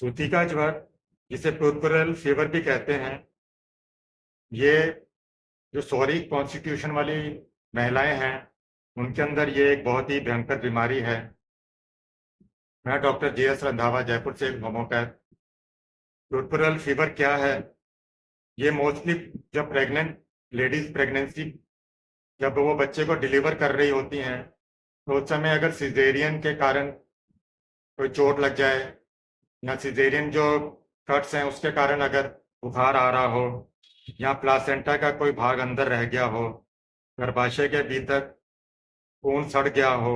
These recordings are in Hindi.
सूती का ज्वर, जिसे पुरपुरल फीवर भी कहते हैं, ये जो सॉरी कॉन्स्टिट्यूशन वाली महिलाएं हैं उनके अंदर ये एक बहुत ही भयंकर बीमारी है। मैं डॉक्टर JS रंधावा, जयपुर से एक होम्योपैथ। पुरपुरल फीवर क्या है? ये मोस्टली जब प्रेग्नेंट लेडीज प्रेगनेंसी, जब वो बच्चे को डिलीवर कर रही होती हैं, तो उस समय अगर सिजेरियन के कारण कोई चोट लग जाए या सिजेरियन जो कट्स हैं उसके कारण अगर बुखार आ रहा हो, या प्लासेंटा का कोई भाग अंदर रह गया हो, गर्भाशय के भीतर खून सड़ गया हो,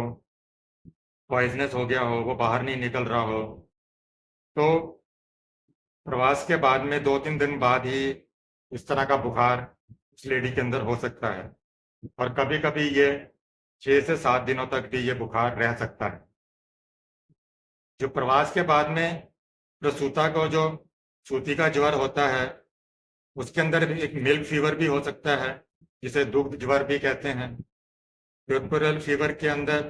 पॉइजनस हो गया हो, वो बाहर नहीं निकल रहा हो, तो प्रवास के बाद में 2-3 दिन बाद ही इस तरह का बुखार उस लेडी के अंदर हो सकता है। और कभी कभी ये 6 से 7 दिनों तक भी ये बुखार रह सकता है। जो प्रवास के बाद में प्रसूता को जो सूती का ज्वर होता है, उसके अंदर भी एक मिल्क फीवर भी हो सकता है, जिसे दुग्ध ज्वर भी कहते हैं। प्यूरपुरल फीवर के अंदर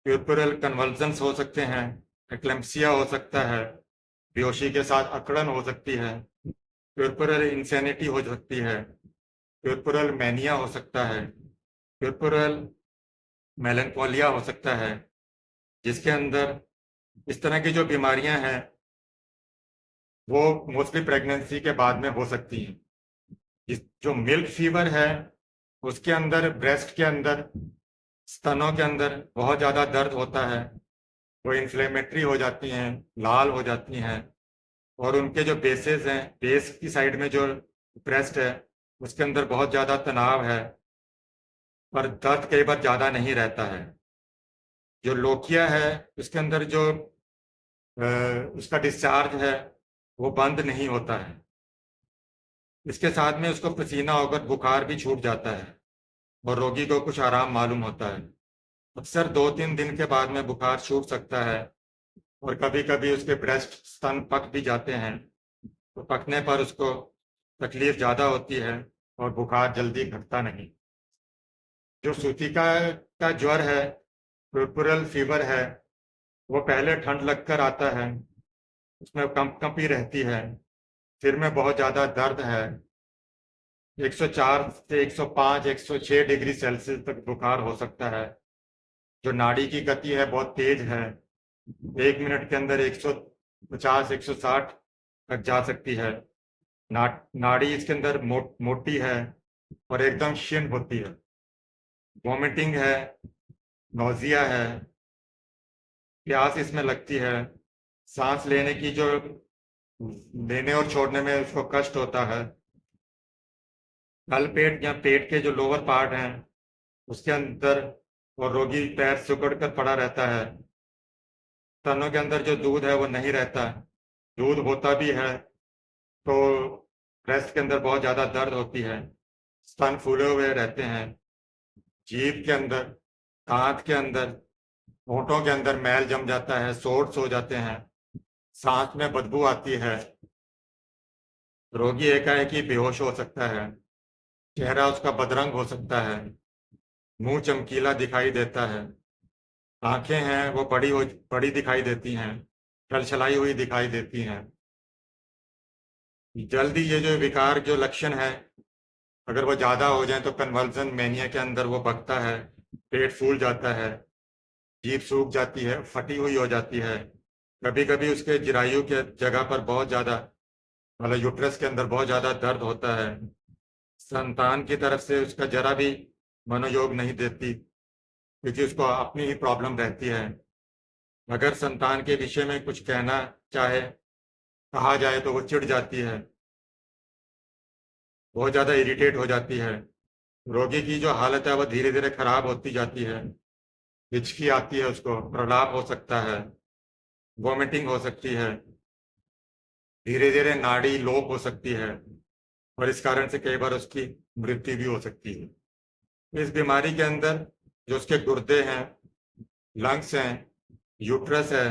प्यूरपुरल कन्वल्जन्स हो सकते हैं, एक्लेम्पसिया हो सकता है, बेहोशी के साथ अकड़न हो सकती है, प्यूरपुरल इंसैनिटी हो सकती है, प्यूरपुरल मैनिया हो सकता है, प्यूरपुरल मेलनकोलिया हो सकता है, जिसके अंदर इस तरह की जो बीमारियां हैं वो मोस्टली प्रेगनेंसी के बाद में हो सकती हैं। जो मिल्क फीवर है उसके अंदर ब्रेस्ट के अंदर, स्तनों के अंदर बहुत ज़्यादा दर्द होता है, वो इन्फ्लेमेटरी हो जाती हैं, लाल हो जाती हैं, और उनके जो बेसेस हैं, बेस की साइड में जो ब्रेस्ट है उसके अंदर बहुत ज़्यादा तनाव है, पर दर्द कई बार ज़्यादा नहीं रहता है। जो लोकिया है उसके अंदर जो उसका डिस्चार्ज है वो बंद नहीं होता है। इसके साथ में उसको पसीना होकर बुखार भी छूट जाता है और रोगी को कुछ आराम मालूम होता है। अक्सर 2-3 दिन के बाद में बुखार छूट सकता है, और कभी कभी उसके ब्रेस्ट स्तन पक भी जाते हैं, तो पकने पर उसको तकलीफ ज़्यादा होती है और बुखार जल्दी घटता नहीं। जो सूतिका का ज्वर है, पुरपुरल फीवर है, वो पहले ठंड लगकर आता है, उसमें कंपी रहती है, सिर में बहुत ज़्यादा दर्द है, 104 से 105 106 डिग्री सेल्सियस तक बुखार हो सकता है। जो नाड़ी की गति है बहुत तेज है, 1 मिनट के अंदर 150 160 तक जा सकती है। नाड़ी इसके अंदर मोटी है और एकदम क्षीण होती है। वॉमिटिंग है, नोजिया है, प्यास इसमें लगती है, सांस लेने की जो लेने और छोड़ने में उसको कष्ट होता है। तल पेट या पेट के जो लोअर पार्ट हैं उसके अंदर, और रोगी पैर सिकुड़ कर पड़ा रहता है। स्तनों के अंदर जो दूध है वो नहीं रहता, दूध होता भी है तो ब्रेस्ट के अंदर बहुत ज़्यादा दर्द होती है, स्तन फूले हुए रहते हैं, जीभ के अंदर, दांत के अंदर, होंठों के अंदर मैल जम जाता है, सोर्स हो जाते हैं, सांस में बदबू आती है, रोगी एकाएक ही बेहोश हो सकता है, चेहरा उसका बदरंग हो सकता है, मुंह चमकीला दिखाई देता है, आंखें हैं वो बड़ी दिखाई देती हैं, छलछलाई हुई दिखाई देती हैं। जल्दी ये जो विकार जो लक्षण है अगर वो ज़्यादा हो जाए तो कन्वल्जन मैनिया के अंदर वो बकता है, पेट फूल जाता है, जीभ सूख जाती है, फटी हुई हो जाती है, कभी कभी उसके जरायु के जगह पर बहुत ज़्यादा, मतलब यूट्रस के अंदर बहुत ज़्यादा दर्द होता है। संतान की तरफ से उसका जरा भी मनोयोग नहीं देती, क्योंकि उसको अपनी ही प्रॉब्लम रहती है। अगर संतान के विषय में कुछ कहना चाहे, कहा जाए तो वो चिढ़ जाती है, बहुत ज़्यादा इरिटेट हो जाती है। रोगी की जो हालत है वो धीरे धीरे खराब होती जाती है, हिचकी आती है, उसको प्रलाप हो सकता है, वॉमिटिंग हो सकती है, धीरे धीरे नाड़ी लोप हो सकती है, और इस कारण से कई बार उसकी मृत्यु भी हो सकती है। इस बीमारी के अंदर जो उसके गुर्दे हैं, लंग्स हैं, यूट्रस है,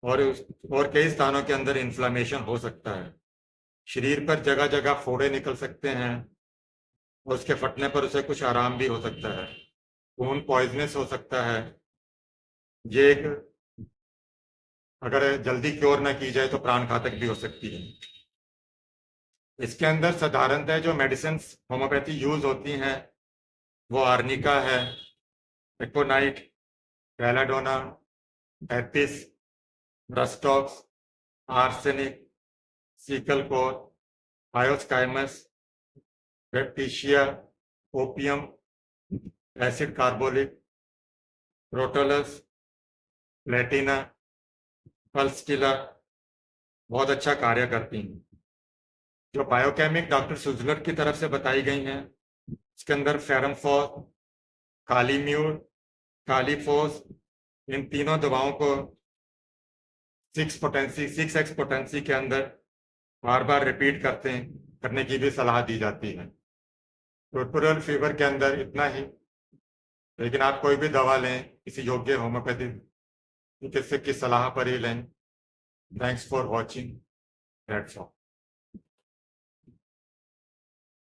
और कई स्थानों के अंदर इन्फ्लामेशन हो सकता है। शरीर पर जगह जगह फोड़े निकल सकते हैं, और उसके फटने पर उसे कुछ आराम भी हो सकता है। खून पॉइजनस हो सकता है। ये एक अगर जल्दी क्योर ना की जाए तो प्राण घातक भी हो सकती है। इसके अंदर साधारणतः जो मेडिसिन होम्योपैथी यूज होती हैं वो आर्निका है, aconite, belladonna, aethusa, rhus tox, arsenic, सीकलकोर, hyoscyamus, baptisia, opium, acid carbolic, प्रोटोलस, प्लेटिना, पल्स्टिला बहुत अच्छा कार्य करती हैं। जो बायोकेमिक डॉक्टर सुजलर की तरफ से बताई गई हैं उसके अंदर फेरमफॉस, कालीम्यूर, कालीफोस, इन तीनों दवाओं को 6x पोटेंसी के अंदर बार बार रिपीट करने की भी सलाह दी जाती है। पुरपुरल फीवर के अंदर इतना ही, लेकिन आप कोई भी दवा लें किसी योग्य होम्योपैथी चिकित्सक की सलाह पर ही लें। Thanks for watching, that's all.